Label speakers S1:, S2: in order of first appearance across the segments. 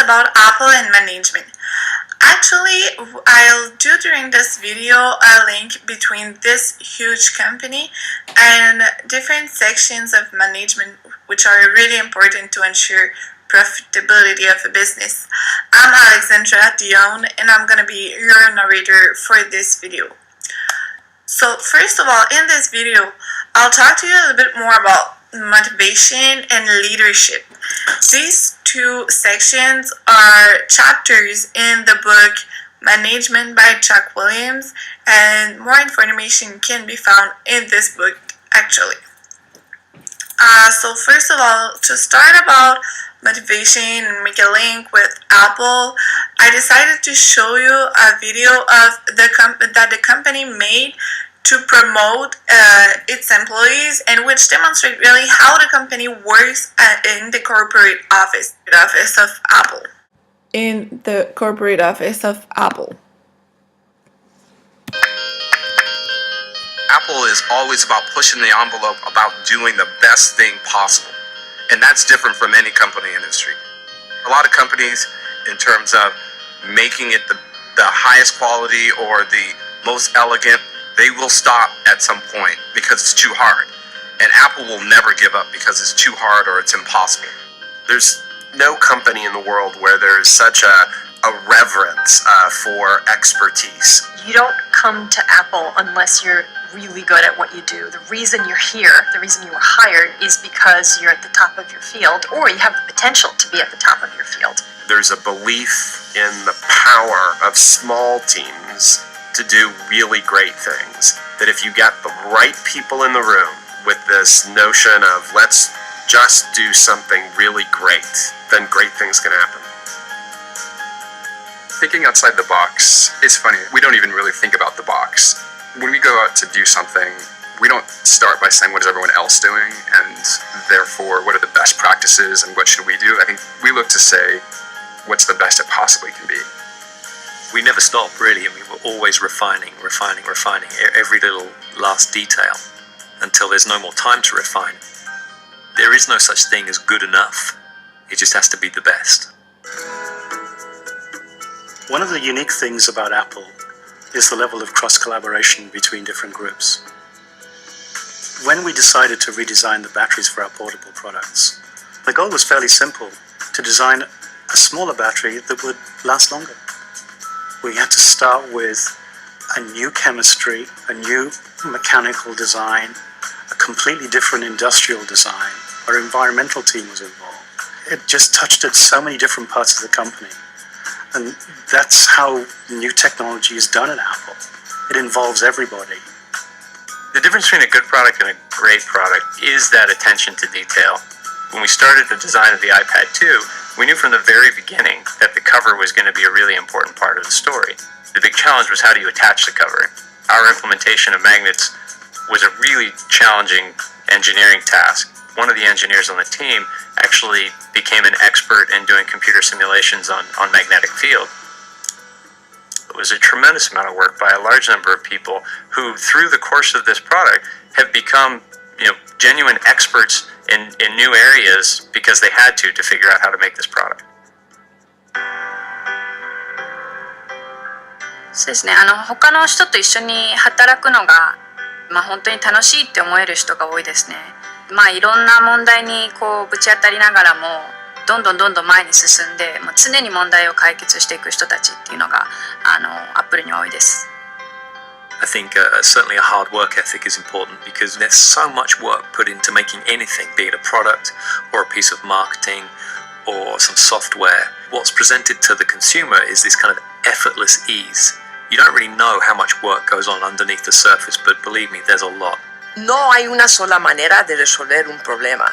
S1: about Apple and management. Actually, I'll do during this video a link between this huge company and different sections of management which are really important to ensure profitability of a business. I'm Alexandra Dion and I'm going to be your narrator for this video. So first of all, in this video, I'll talk to you a little bit more about motivation and leadership. These two sections are chapters in the book Management by Chuck Williams, and more information can be found in this book actually. So first of all, to start about motivation and make a link with Apple, I decided to show you a video of that the company made to promote its employees, and which demonstrate really how the company works in the corporate office of Apple. In the corporate office of Apple.
S2: Apple is always about pushing the envelope, about doing the best thing possible. And that's different from any company industry. A lot of companies, in terms of making it the highest quality or the most elegant, they will stop at some point because it's too hard. And Apple will never give up because it's too hard or it's impossible.
S3: There's no company in the world where there's such a reverence for expertise.
S4: You don't come to Apple unless you're really good at what you do. The reason you're here, the reason you were hired, is because you're at the top of your field, or you have the potential to be at the top of your field.
S3: There's a belief in the power of small teams to do really great things. That if you get the right people in the room with this notion of let's just do something really great, then great things can happen.
S5: Thinking outside the box is funny. We don't even really think about the box. When we go out to do something, we don't start by saying what is everyone else doing and therefore what are the best practices and what should we do. I think we look to say what's the best it possibly can be.
S6: We never stop, really, and we were always refining every little last detail until there's no more time to refine. There is no such thing as good enough. It just has to be the best.
S7: One of the unique things about Apple is the level of cross-collaboration between different groups. When we decided to redesign the batteries for our portable products, the goal was fairly simple: to design a smaller battery that would last longer. We had to start with a new chemistry, a new mechanical design, a completely different industrial design. Our environmental team was involved. It just touched at so many different parts of the company. And that's how new technology is done at Apple. It involves everybody.
S8: The difference between a good product and a great product is that attention to detail. When we started the design of the iPad 2, we knew from the very beginning that the cover was going to be a really important part of the story. The big challenge was, how do you attach the cover? Our implementation of magnets was a really challenging engineering task. One of the engineers on the team actually became an expert in doing computer simulations on magnetic field. It was a tremendous amount of work by a large number of people who, through the course of this product, have become genuine experts in new areas because they had to figure out how to make this product.
S9: そうですね、他の人と一緒に働くのが、本当に楽しいって思える人が多いですね。いろんな問題にぶち当たりながらもどんどん前に進んで、常に問題を解決していく人たちっていうのがアップルには多いです。
S6: I think certainly a hard work ethic is important because there's so much work put into making anything, be it a product or a piece of marketing or some software. What's presented to the consumer is this kind of effortless ease. You don't really know how much work goes on underneath the surface, but believe me, there's a lot.
S10: No hay una sola manera de resolver un problema.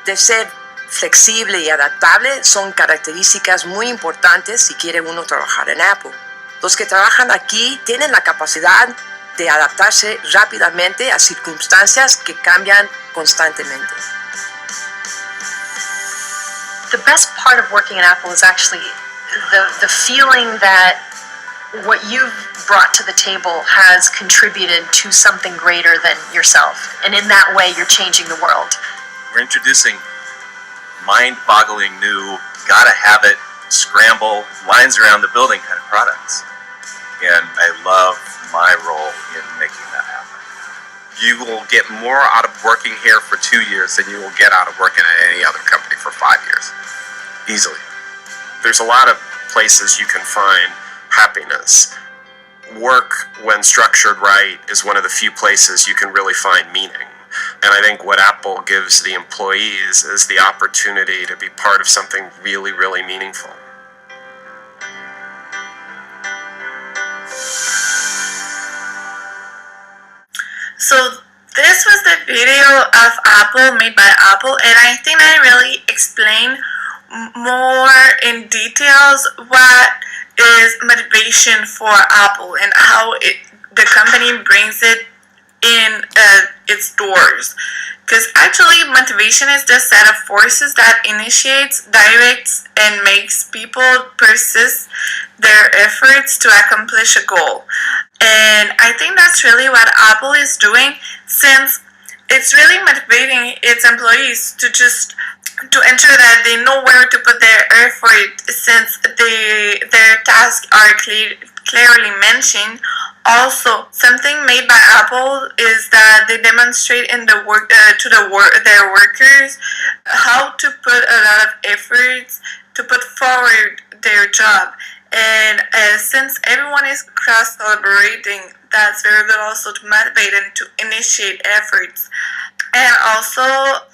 S10: De ser flexible y adaptable son características muy importantes si quiere uno trabajar en Apple. Los que trabajan aquí tienen la capacidad de adaptarse rápidamente a circunstancias que cambian constantemente.
S4: The best part of working at Apple is actually the feeling that what you've brought to the table has contributed to something greater than yourself. And in that way, you're changing the world.
S2: We're introducing mind-boggling new, gotta-have-it
S3: scramble, lines around the building kind of products. And I love my role in making that happen.
S2: You will get more out of working here for 2 years than you will get out of working at any other company for 5 years. Easily.
S3: There's a lot of places you can find happiness. Work, when structured right, is one of the few places you can really find meaning. And I think what Apple gives the employees is the opportunity to be part of something really, really meaningful.
S1: So this was the video of Apple made by Apple, and I think I really explained more in details what is motivation for Apple and how the company brings it in its doors. Because actually motivation is the set of forces that initiates, directs, and makes people persist their efforts to accomplish a goal. And I think that's really what Apple is doing, since it's really motivating its employees to ensure that they know where to put their effort, since their tasks are clearly mentioned. Also, something made by Apple is that they demonstrate in the work their workers how to put a lot of efforts to put forward their job. And since everyone is cross-collaborating, that's very good also to motivate and to initiate efforts. And also,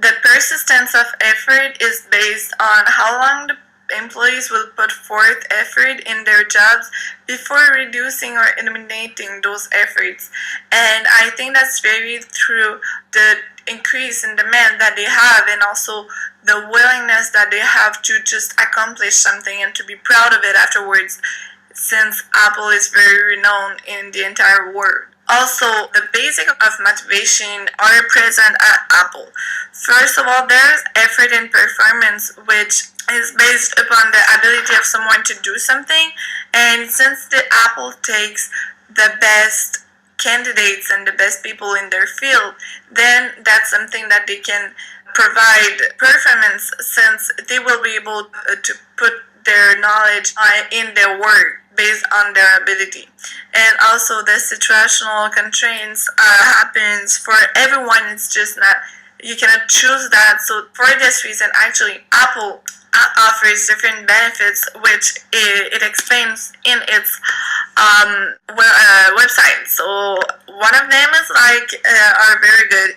S1: the persistence of effort is based on how long the employees will put forth effort in their jobs before reducing or eliminating those efforts. And I think that's very through the increase in demand that they have, and also the willingness that they have to just accomplish something and to be proud of it afterwards, since Apple is very renowned in the entire world. Also, the basic of motivation are present at Apple. First of all, there's effort and performance, which is based upon the ability of someone to do something. And since the Apple takes the best candidates and the best people in their field, then that's something that they can provide performance, since they will be able to put their knowledge in their work based on their ability. And also the situational constraints happens for everyone. It's just not, you cannot choose that. So for this reason, actually Apple offers different benefits, which it explains in its website. So one of them is are very good.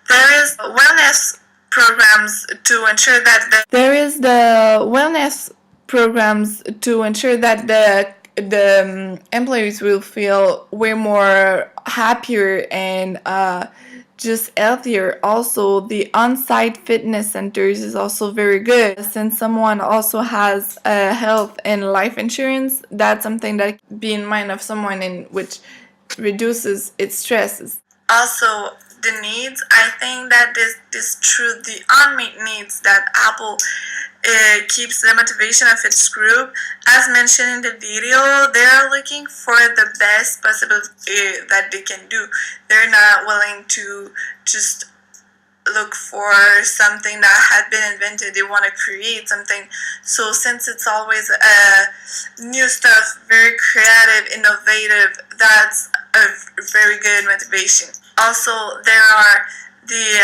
S1: There is wellness programs to ensure that the employees will feel way more happier and just healthier. Also, the on-site fitness centers is also very good. Since someone also has health and life insurance, that's something that be in mind of someone in which reduces its stresses. Also, the needs, I think that this true the unmet needs that Apple keeps the motivation of its group. As mentioned in the video, they're looking for the best possible that they can do. They're not willing to just look for something that had been invented. They want to create something. So since it's always new stuff, very creative, innovative, that's a very good motivation. Also, there are the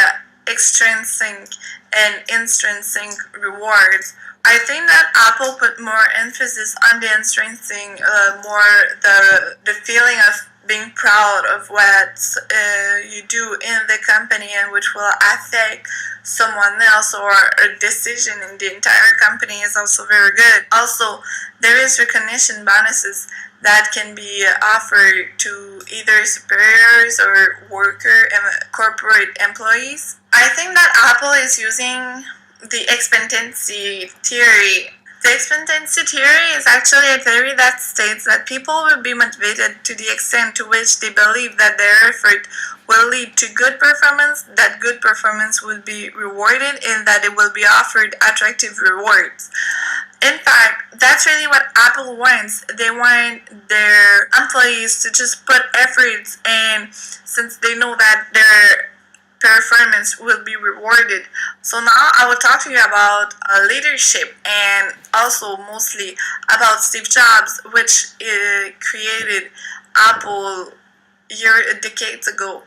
S1: extrinsic and intrinsic rewards. I think that Apple put more emphasis on the intrinsic, more the feeling of being proud of what you do in the company, and which will affect someone else, or a decision in the entire company is also very good. Also, there is recognition bonuses that can be offered to either superiors or corporate employees. I think that Apple is using the expectancy theory. The expectancy theory is actually a theory that states that people will be motivated to the extent to which they believe that their effort will lead to good performance, that good performance will be rewarded, and that it will be offered attractive rewards. In fact, that's really what Apple wants. They want their employees to just put efforts, and since they know that performance will be rewarded. So now I will talk to you about leadership and also mostly about Steve Jobs, which created Apple decades ago,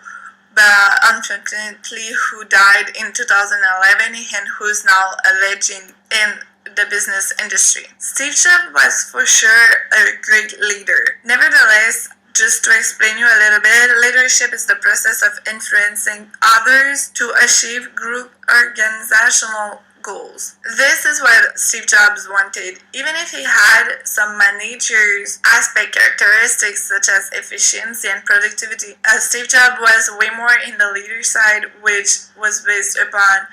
S1: but unfortunately who died in 2011 and who's now a legend in the business industry. Steve Jobs was for sure a great leader. Nevertheless, just to explain you a little bit, leadership is the process of influencing others to achieve group organizational goals. This is what Steve Jobs wanted. Even if he had some managers aspect characteristics such as efficiency and productivity, Steve Jobs was way more in the leader side, which was based upon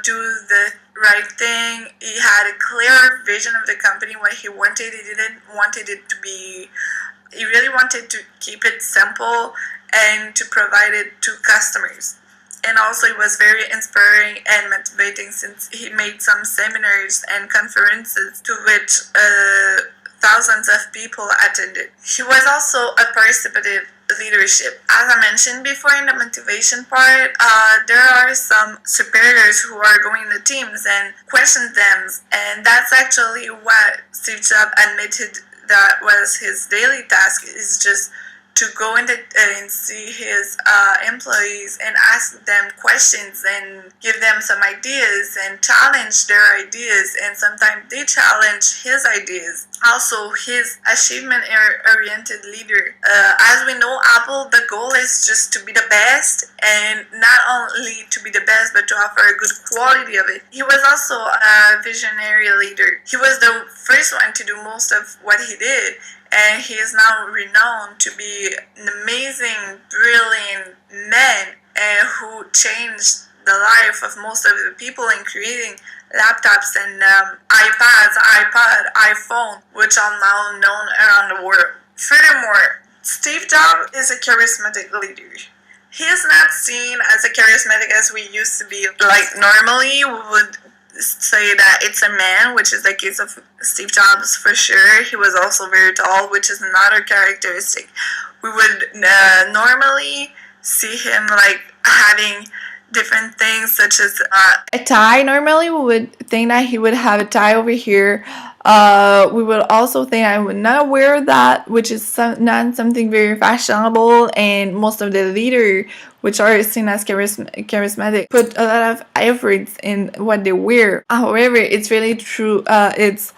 S1: do the right thing. He had a clear vision of the company, what he wanted. He didn't wanted it to be, he really wanted to keep it simple and to provide it to customers. And also it was very inspiring and motivating since he made some seminars and conferences to which thousands of people attended. He was also a participative leadership. As I mentioned before in the motivation part, there are some superiors who are going to teams and question them, and that's actually what Steve Jobs admitted that was his daily task, is just to go in and see his employees and ask them questions and give them some ideas and challenge their ideas, and sometimes they challenge his ideas. Also, his achievement-oriented leader. As we know, Apple, the goal is just to be the best, and not only to be the best, but to offer a good quality of it. He was also a visionary leader. He was the first one to do most of what he did, and he is now renowned to be an amazing, brilliant man who changed the life of most of the people in creating laptops and iPads, iPod, iPhone, which are now known around the world. Furthermore, Steve Jobs is a charismatic leader. He is not seen as a charismatic as we used to be. Like normally we would say that it's a man, which is the case of Steve Jobs for sure. He was also very tall, which is another characteristic. We would normally see him like having different things such as a tie. Normally we would think that he would have a tie over here. We would also think I would not wear that, which is not something very fashionable, and most of the leaders, which are seen as charismatic, put a lot of efforts in what they wear. However, it's really true, it's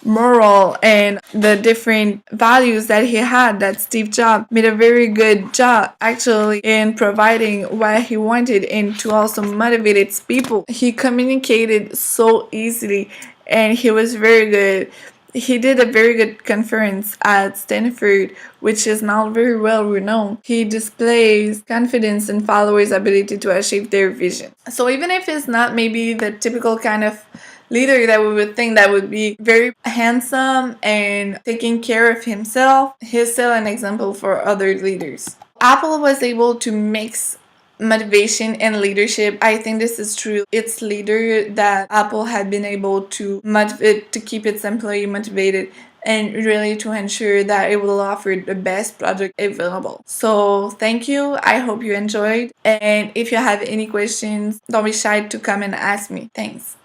S1: moral and the different values that he had, that Steve Jobs made a very good job actually in providing what he wanted and to also motivate its people. He communicated so easily and he was very good. He did a very good conference at Stanford, which is now very well renowned. He displays confidence in followers' ability to achieve their vision. So even if it's not maybe the typical kind of leader that we would think that would be very handsome and taking care of himself, he's still an example for other leaders. Apple was able to mix motivation and leadership. I think this is true. It's leader that Apple had been able to motivate, to keep its employee motivated, and really to ensure that it will offer the best product available. So thank you. I hope you enjoyed. And if you have any questions, don't be shy to come and ask me. Thanks.